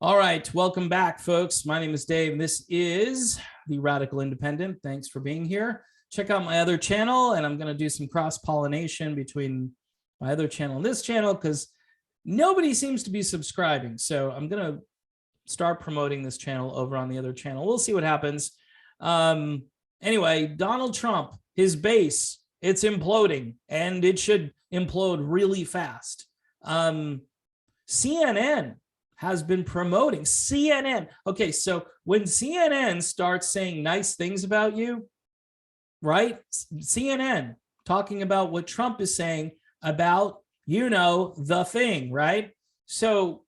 All right, welcome back, folks. My name is Dave. This is the Radical Independent. Thanks for being here. Check out my other channel, and I'm going to do some cross-pollination between my other channel and this channel because nobody seems to be subscribing. So I'm going to start promoting this channel over on the other channel. We'll see what happens. Anyway, Donald Trump, his base, it's imploding, and it should implode really fast. CNN has been promoting CNN. Okay, so when CNN starts saying nice things about you, right? CNN talking about what Trump is saying about, you know, the thing, right? So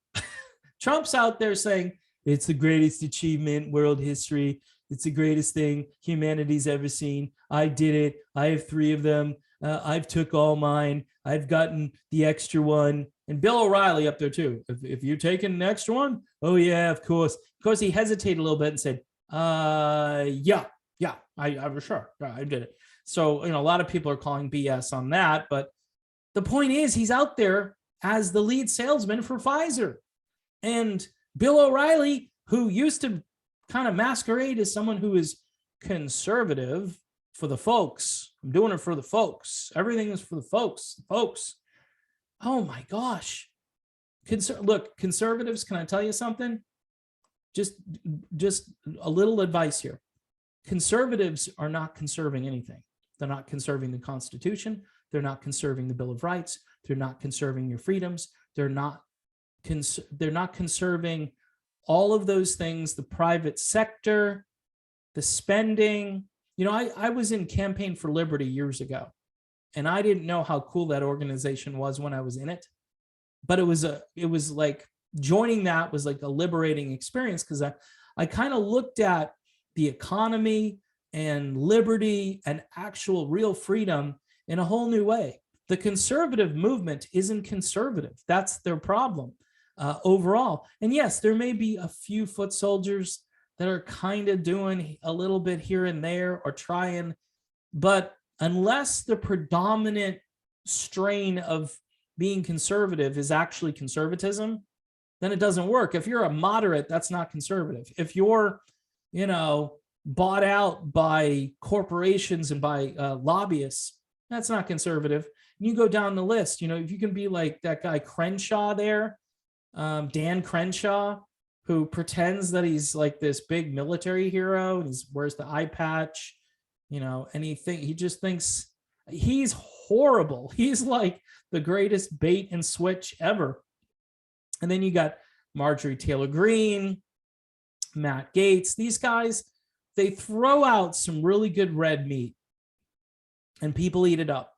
Trump's out there saying, it's the greatest achievement in world history. It's the greatest thing humanity's ever seen. I did it. I have 3 of them. I've took all mine. I've gotten the extra one. And Bill O'Reilly up there too. If you're taking an extra one, oh yeah, of course. Of course, he hesitated a little bit and said, yeah, I was sure. Yeah, I did it. So, you know, a lot of people are calling BS on that. But the point is, he's out there as the lead salesman for Pfizer. And Bill O'Reilly, who used to kind of masquerade as someone who is conservative for the folks. I'm doing it for the folks. Everything is for the folks. Oh my gosh. Look, conservatives, can I tell you something? Just a little advice here. Conservatives are not conserving anything. They're not conserving the Constitution. They're not conserving the Bill of Rights. They're not conserving your freedoms. They're not conserving all of those things, the private sector, the spending. You know, I was in Campaign for Liberty years ago, and I didn't know how cool that organization was when I was in it. But it was like joining that was like a liberating experience because I kind of looked at the economy and liberty and actual real freedom in a whole new way. The conservative movement isn't conservative. That's their problem overall. And yes, there may be a few foot soldiers that are kind of doing a little bit here and there or trying, but unless the predominant strain of being conservative is actually conservatism, then it doesn't work. If you're a moderate, that's not conservative. If you're, you know, bought out by corporations and by lobbyists, that's not conservative. And you go down the list, you know, if you can be like that guy Crenshaw there, Dan Crenshaw, who pretends that he's like this big military hero and he wears the eye patch, you know, and he just thinks he's horrible. He's like the greatest bait and switch ever. And then you got Marjorie Taylor Greene, Matt Gaetz. These guys, they throw out some really good red meat and people eat it up.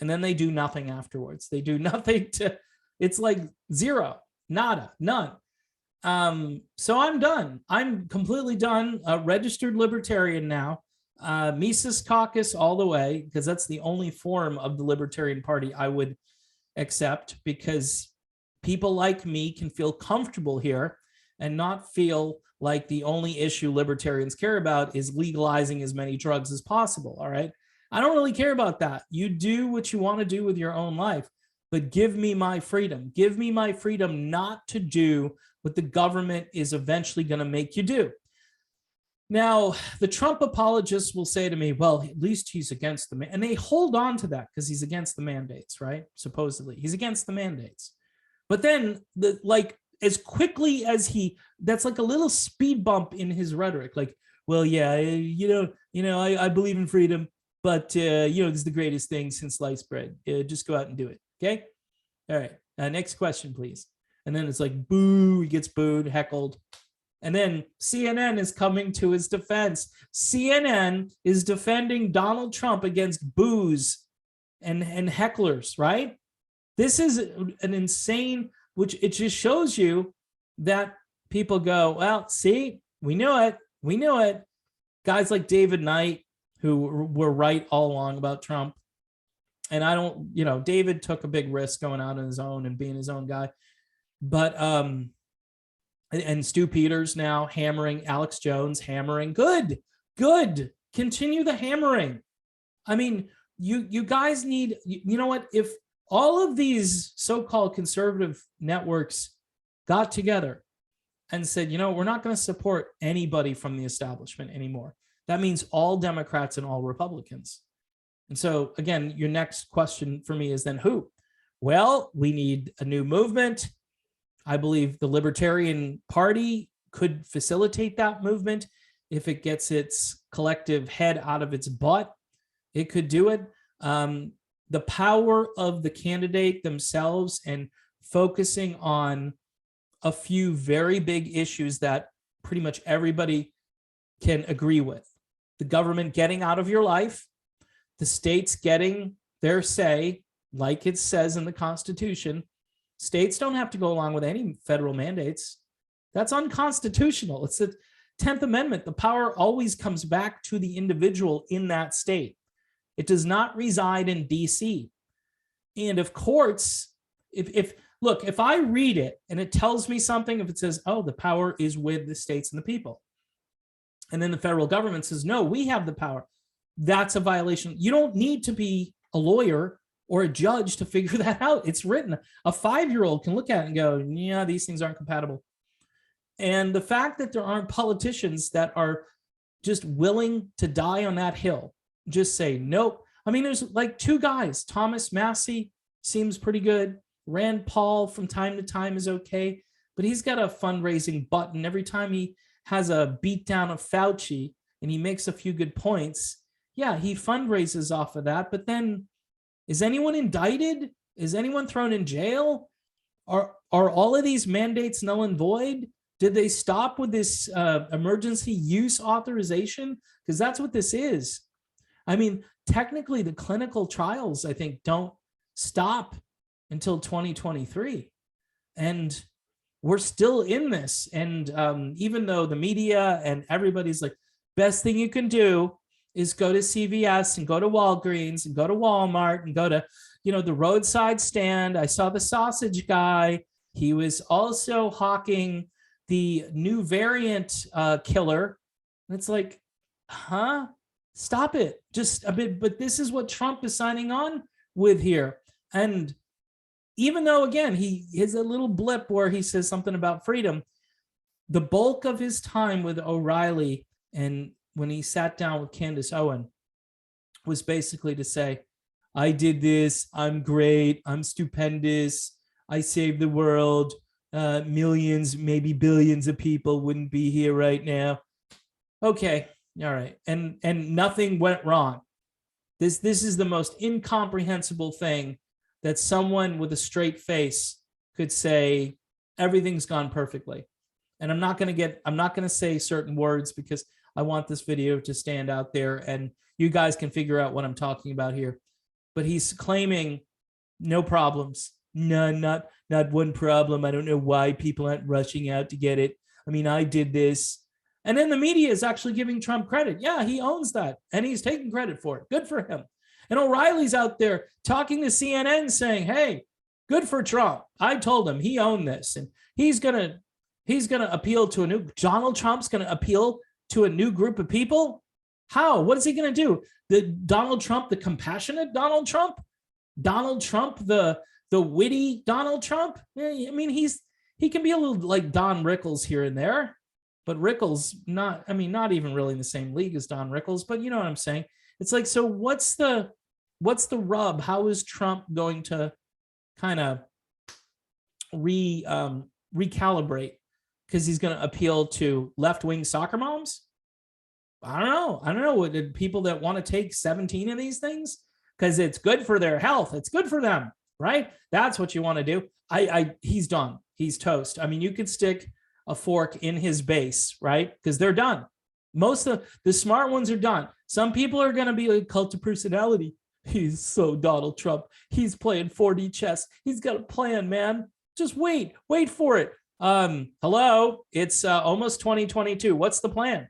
And then they do nothing afterwards. They do nothing to, it's like zero, nada, none. So I'm done. I'm completely done. Registered libertarian now. Mises Caucus all the way, because that's the only form of the Libertarian Party I would accept, because people like me can feel comfortable here and not feel like the only issue libertarians care about is legalizing as many drugs as possible. All right. I don't really care about that. You do what you want to do with your own life, but give me my freedom. Give me my freedom not to do what the government is eventually going to make you do. Now, the Trump apologists will say to me, well, at least he's against the, and they hold on to that because he's against the mandates, right? Supposedly he's against the mandates. But then like as quickly as that's like a little speed bump in his rhetoric. Like, well, yeah, I believe in freedom, but this is the greatest thing since sliced bread. Just go out and do it. Okay. All right. Next question, please. And then it's like, boo, he gets booed, heckled. And then CNN is coming to his defense. CNN is defending Donald Trump against boos and hecklers, right? This is an insane, which it just shows you that people go, well, see, we knew it. We knew it. Guys like David Knight, who were right all along about Trump. And I don't, David took a big risk going out on his own and being his own guy. But, and Stu Peters now hammering, Alex Jones hammering. Good. Continue the hammering. I mean, you guys need, you know what? If all of these so-called conservative networks got together and said, you know, we're not going to support anybody from the establishment anymore. That means all Democrats and all Republicans. And so, again, your next question for me is then who? Well, we need a new movement. I believe the Libertarian Party could facilitate that movement if it gets its collective head out of its butt. It could do it. The power of the candidate themselves and focusing on a few very big issues that pretty much everybody can agree with. The government getting out of your life, the states getting their say, like it says in the Constitution. States don't have to go along with any federal mandates. That's unconstitutional. It's the 10th Amendment. The power always comes back to the individual in that state. It does not reside in DC. And if courts, look, if I read it and it tells me something, if it says, oh, the power is with the states and the people, and then the federal government says, no, we have the power, that's a violation. You don't need to be a lawyer or a judge to figure that out. It's written. A 5-year-old can look at it and go, yeah, these things aren't compatible. And the fact that there aren't politicians that are just willing to die on that hill, just say, nope. I mean, there's like 2 guys. Thomas Massey seems pretty good. Rand Paul from time to time is okay, but he's got a fundraising button. Every time he has a beatdown of Fauci and he makes a few good points, yeah, he fundraises off of that. But then, is anyone indicted? Is anyone thrown in jail? Are all of these mandates null and void? Did they stop with this emergency use authorization? Because that's what this is. I mean, technically, the clinical trials, I think, don't stop until 2023. And we're still in this. And even though the media and everybody's like, best thing you can do is go to CVS and go to Walgreens and go to Walmart and go to, you know, the roadside stand. I saw the sausage guy. He was also hawking the new variant killer. And it's like, huh? Stop it. Just a bit. But this is what Trump is signing on with here. And even though, again, he has a little blip where he says something about freedom, the bulk of his time with O'Reilly and when he sat down with Candace Owen was basically to say, I did this, I'm great, I'm stupendous, I saved the world, millions, maybe billions of people wouldn't be here right now. Okay, all right, and nothing went wrong. This is the most incomprehensible thing that someone with a straight face could say, everything's gone perfectly. And I'm not going to say certain words because I want this video to stand out there and you guys can figure out what I'm talking about here. But he's claiming no problems. None, not one problem. I don't know why people aren't rushing out to get it. I mean, I did this. And then the media is actually giving Trump credit. Yeah, he owns that. And he's taking credit for it. Good for him. And O'Reilly's out there talking to CNN saying, hey, good for Trump. I told him he owned this. And he's going to appeal to Donald Trump's going to appeal to a new group of people. How? What is he going to do? The Donald Trump, the compassionate Donald Trump? Donald Trump, the witty Donald Trump? I mean, he can be a little like Don Rickles here and there, but Rickles not even really in the same league as Don Rickles, but you know what I'm saying? It's like, so what's the rub? How is Trump going to kind of recalibrate? Because he's going to appeal to left-wing soccer moms? I don't know. What did people that want to take 17 of these things? Because it's good for their health. It's good for them, right? That's what you want to do. He's done. He's toast. I mean, you could stick a fork in his base, right? Because they're done. Most of the smart ones are done. Some people are going to be a cult of personality. He's so Donald Trump. He's playing 4D chess. He's got a plan, man. Just wait for it. Hello, it's almost 2022. What's the plan?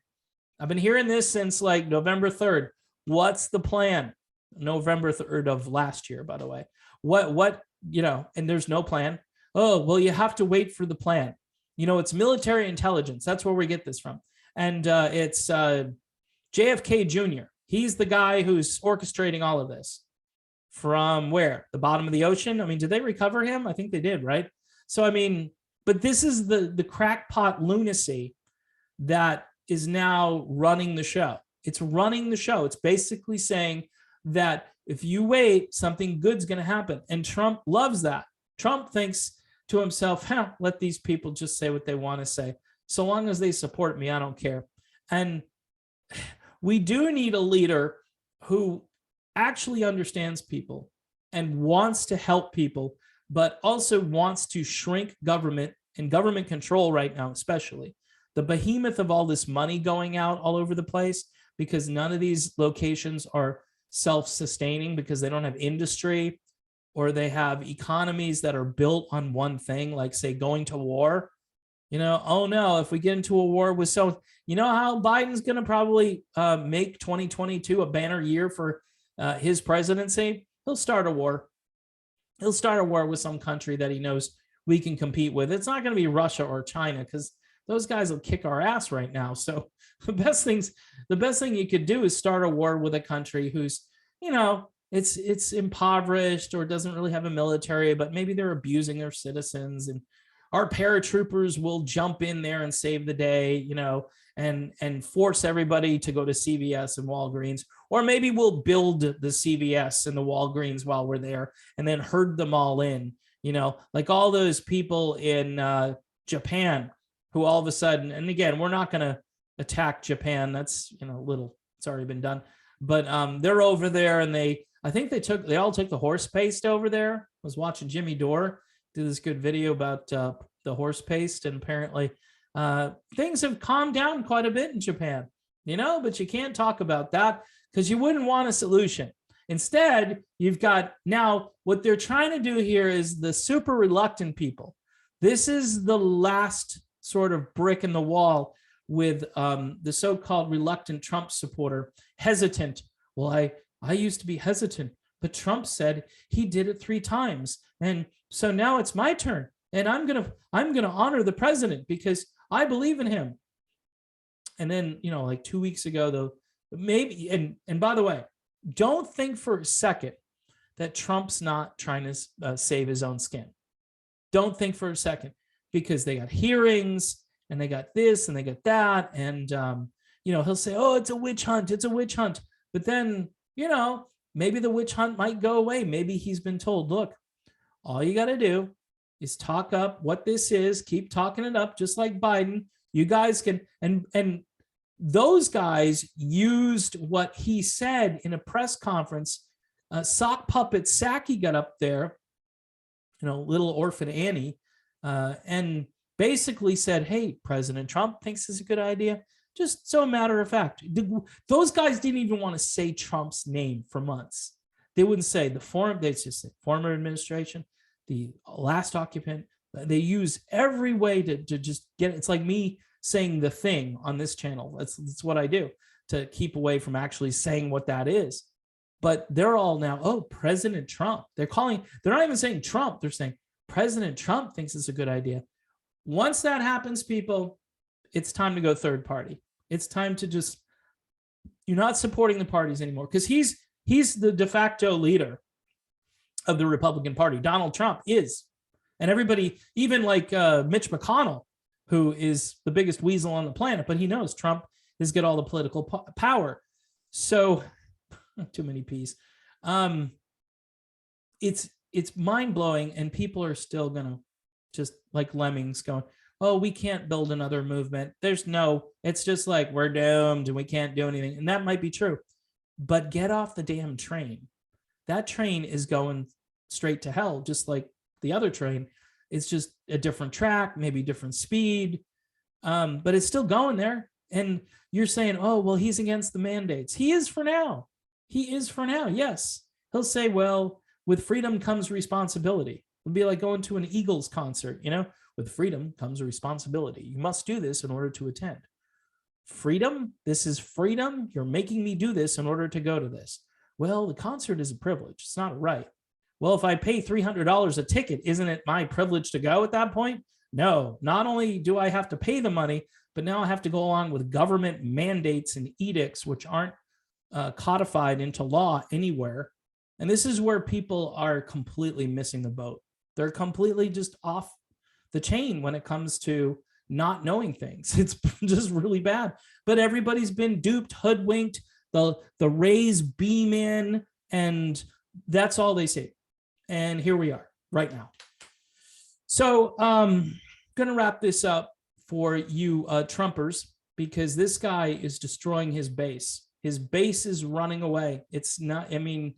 I've been hearing this since like November 3rd. What's the plan? November 3rd of last year, by the way. What, you know, and there's no plan. Oh, well, you have to wait for the plan. You know, it's military intelligence. That's where we get this from. And it's JFK Jr. He's the guy who's orchestrating all of this. From where? The bottom of the ocean? I mean, did they recover him? I think they did, right? So, I mean, But this is the crackpot lunacy that is now running the show. It's running the show. It's basically saying that if you wait, something good's going to happen. And Trump loves that. Trump thinks to himself, let these people just say what they want to say. So long as they support me, I don't care. And we do need a leader who actually understands people and wants to help people, but also wants to shrink government and government control right now, especially the behemoth of all this money going out all over the place, because none of these locations are self-sustaining because they don't have industry, or they have economies that are built on one thing, like say going to war. Oh no, if we get into a war with how Biden's going to probably make 2022 a banner year for his presidency. He'll start a war. He'll start a war with some country that he knows we can compete with. It's not going to be Russia or China, because those guys will kick our ass right now. So the best thing you could do is start a war with a country who's, it's impoverished or doesn't really have a military, but maybe they're abusing their citizens, and our paratroopers will jump in there and save the day, and force everybody to go to CVS and Walgreens, or maybe we'll build the CVS and the Walgreens while we're there and then herd them all in, like all those people in Japan who all of a sudden, and again, we're not going to attack Japan. That's, it's already been done, but they're over there, and I think they all took the horse paste over there. I was watching Jimmy Dore do this good video about the horse paste, and apparently things have calmed down quite a bit in Japan, but you can't talk about that because you wouldn't want a solution. Instead, you've got now what they're trying to do here is the super reluctant people. This is the last sort of brick in the wall with the so-called reluctant Trump supporter, hesitant. Well, I used to be hesitant, but Trump said he did it 3 times. And so now it's my turn. And I'm gonna honor the president because I believe in him. And then, like 2 weeks ago, though, maybe, and by the way, don't think for a second that Trump's not trying to save his own skin. Don't think for a second, because they got hearings and they got this and they got that. And, he'll say, oh, it's a witch hunt. It's a witch hunt. But then, maybe the witch hunt might go away. Maybe he's been told, look, all you got to do is talk up what this is, keep talking it up, just like Biden. You guys can, and those guys used what he said in a press conference. Sock Puppetsaki got up there, little orphan Annie, and basically said, hey, President Trump thinks this is a good idea. Just so a matter of fact, those guys didn't even want to say Trump's name for months. They wouldn't say the former, they just say former administration, the last occupant. They use every way to just get it. It's like me saying the thing on this channel. That's what I do to keep away from actually saying what that is. But they're all now, oh, President Trump. They're not even saying Trump. They're saying President Trump thinks it's a good idea. Once that happens, people, it's time to go third party. It's time to just, you're not supporting the parties anymore, because he's the de facto leader of the Republican Party. Donald Trump is. And everybody, even like Mitch McConnell, who is the biggest weasel on the planet, but he knows Trump has got all the political power. So too many P's. It's mind-blowing, and people are still gonna just like lemmings going, oh, we can't build another movement. It's just like we're doomed and we can't do anything. And that might be true, but get off the damn train. That train is going straight to hell, just like the other train. It's just a different track, maybe different speed, but it's still going there. And you're saying, oh, well, he's against the mandates. He is for now. He is for now, yes. He'll say, well, with freedom comes responsibility. It'll be like going to an Eagles concert, with freedom comes a responsibility. You must do this in order to attend. Freedom? This is freedom? You're making me do this in order to go to this. Well, the concert is a privilege. It's not a right. Well, if I pay $300 a ticket, isn't it my privilege to go at that point? No, not only do I have to pay the money, but now I have to go along with government mandates and edicts, which aren't codified into law anywhere. And this is where people are completely missing the boat. They're completely just off the chain when it comes to not knowing things. It's just really bad. But everybody's been duped, hoodwinked. The rays beam in, and that's all they see. And here we are right now. So going to wrap this up for you Trumpers, because this guy is destroying his base. His base is running away. It's not, I mean,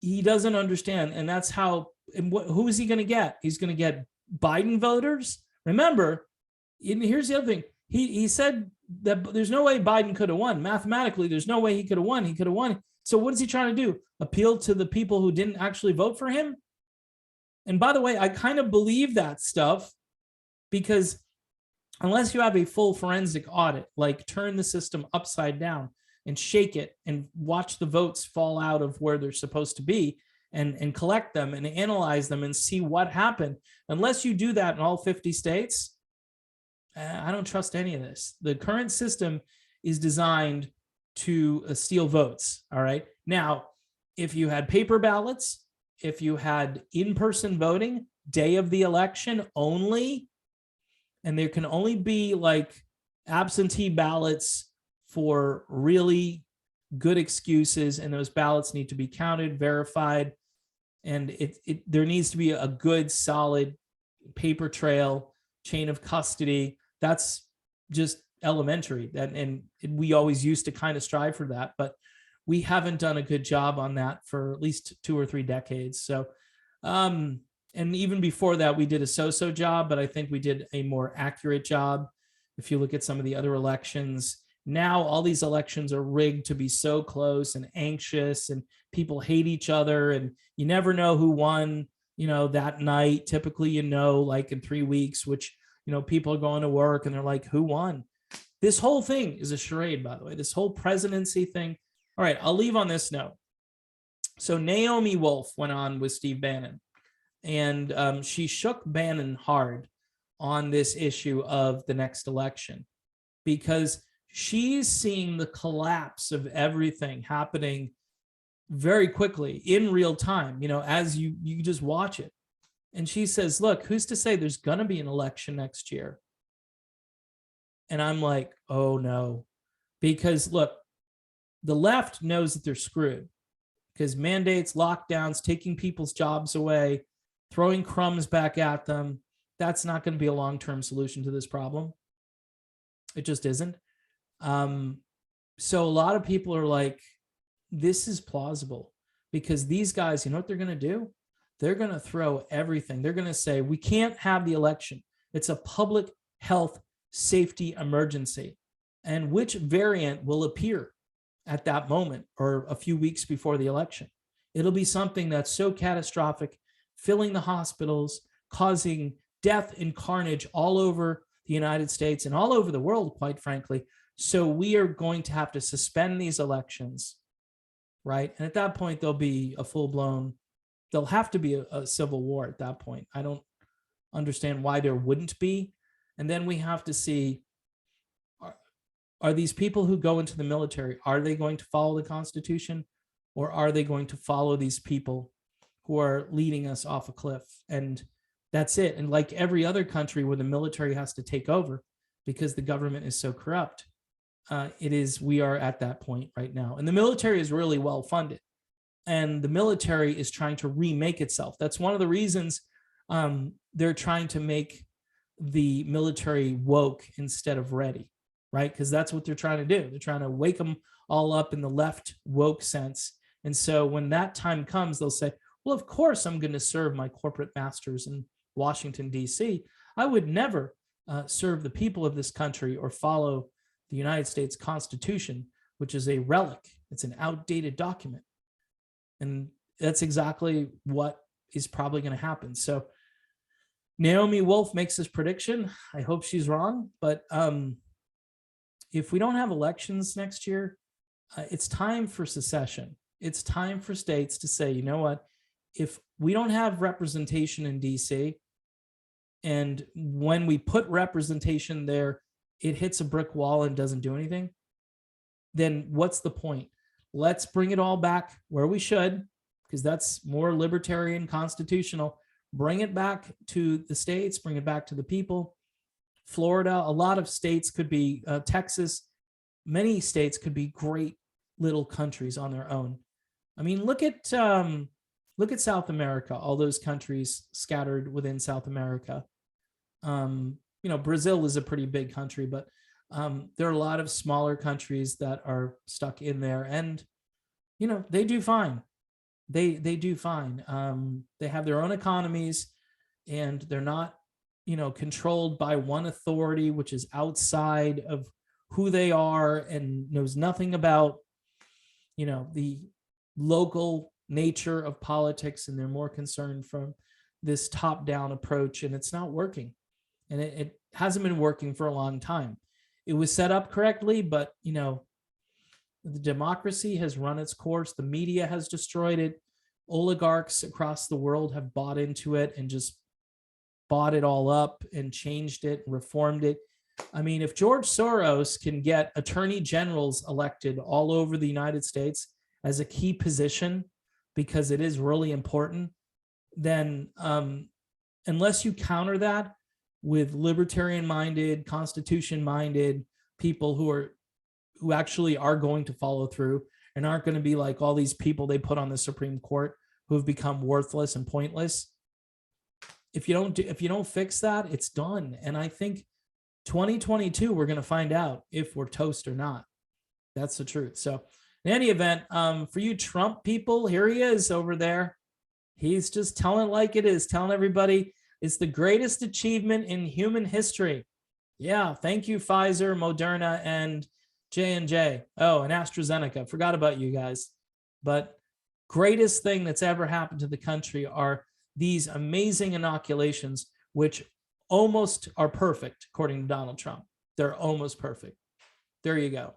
he doesn't understand. And that's how, and who is he going to get? He's going to get Biden voters. Remember, here's the other thing. He said that there's no way Biden could have won. Mathematically, there's no way he could have won. He could have won. So what is he trying to do? Appeal to the people who didn't actually vote for him? And by the way, I kind of believe that stuff, because unless you have a full forensic audit, like turn the system upside down and shake it and watch the votes fall out of where they're supposed to be, and collect them and analyze them and see what happened. Unless you do that in all 50 states, I don't trust any of this. The current system is designed to steal votes. All right. Now, if you had paper ballots, if you had in-person voting, day of the election only, and there can only be like absentee ballots for really good excuses, and those ballots need to be counted, verified, and there needs to be a good, solid paper trail, chain of custody. That's just elementary. And we always used to kind of strive for that, but we haven't done a good job on that for at least 2 or 3 decades. So, and even before that, we did a so-so job, but I think we did a more accurate job. If you look at some of the other elections, now all these elections are rigged to be so close and anxious, and people hate each other, and you never know who won, that night. Typically, like in 3 weeks, which, people are going to work and they're like, who won? This whole thing is a charade, by the way, this whole presidency thing. All right, I'll leave on this note. So Naomi Wolf went on with Steve Bannon, and she shook Bannon hard on this issue of the next election, because she's seeing the collapse of everything happening very quickly in real time, as you just watch it. And she says, look, who's to say there's going to be an election next year? And I'm like, oh no, because look, the left knows that they're screwed, because mandates, lockdowns, taking people's jobs away, throwing crumbs back at them, that's not going to be a long-term solution to this problem. It just isn't. So a lot of people are like, this is plausible, because these guys, you know what they're going to do? They're going to throw everything. They're going to say, we can't have the election. It's a public health safety emergency. And which variant will appear at that moment or a few weeks before the election? It'll be something that's so catastrophic, filling the hospitals, causing death and carnage all over the United States and all over the world, quite frankly. So we are going to have to suspend these elections, right? And at that point, there'll be a full-blown, there'll have to be a civil war at that point. I don't understand why there wouldn't be. And then we have to see, are these people who go into the military, are they going to follow the Constitution, or are they going to follow these people who are leading us off a cliff? And that's it. And like every other country where the military has to take over because the government is so corrupt, we are at that point right now. And the military is really well funded, and the military is trying to remake itself. That's one of the reasons they're trying to make the military woke instead of ready, right? Because that's what they're trying to do. They're trying to wake them all up in the left woke sense. And so when that time comes, they'll say, well, of course, I'm going to serve my corporate masters in Washington, D.C. I would never serve the people of this country or follow the United States Constitution, which is a relic. It's an outdated document. And that's exactly what is probably going to happen. So Naomi Wolf makes this prediction. I hope she's wrong. But if we don't have elections next year, it's time for secession. It's time for states to say, you know what? If we don't have representation in DC, and when we put representation there, it hits a brick wall and doesn't do anything, then what's the point? Let's bring it all back where we should, because that's more libertarian, constitutional. bring it back to the states, bring it back to the people. Florida, a lot of states could be, Texas, many states could be great little countries on their own. I mean, look at South America, all those countries scattered within South America. Brazil is a pretty big country, but there are a lot of smaller countries that are stuck in there, and they do fine. They do fine. They have their own economies, and they're not controlled by one authority, which is outside of who they are and knows nothing about the local nature of politics, and they're more concerned from this top-down approach, and it's not working. And it hasn't been working for a long time. It was set up correctly, but the democracy has run its course. The media has destroyed it. Oligarchs across the world have bought into it and just bought it all up and changed it, reformed it. I mean, if George Soros can get attorney generals elected all over the United States as a key position, because it is really important, then unless you counter that with libertarian-minded, constitution-minded people who actually are going to follow through and aren't going to be like all these people they put on the Supreme Court who have become worthless and pointless. If you don't fix that, it's done. And I think 2022, we're going to find out if we're toast or not. That's the truth. So in any event, for you Trump people, here he is over there. He's just telling it like it is, telling everybody it's the greatest achievement in human history. Yeah, thank you, Pfizer, Moderna, and J&J. Oh, and AstraZeneca. Forgot about you guys. But greatest thing that's ever happened to the country are these amazing inoculations, which almost are perfect, according to Donald Trump. They're almost perfect. There you go.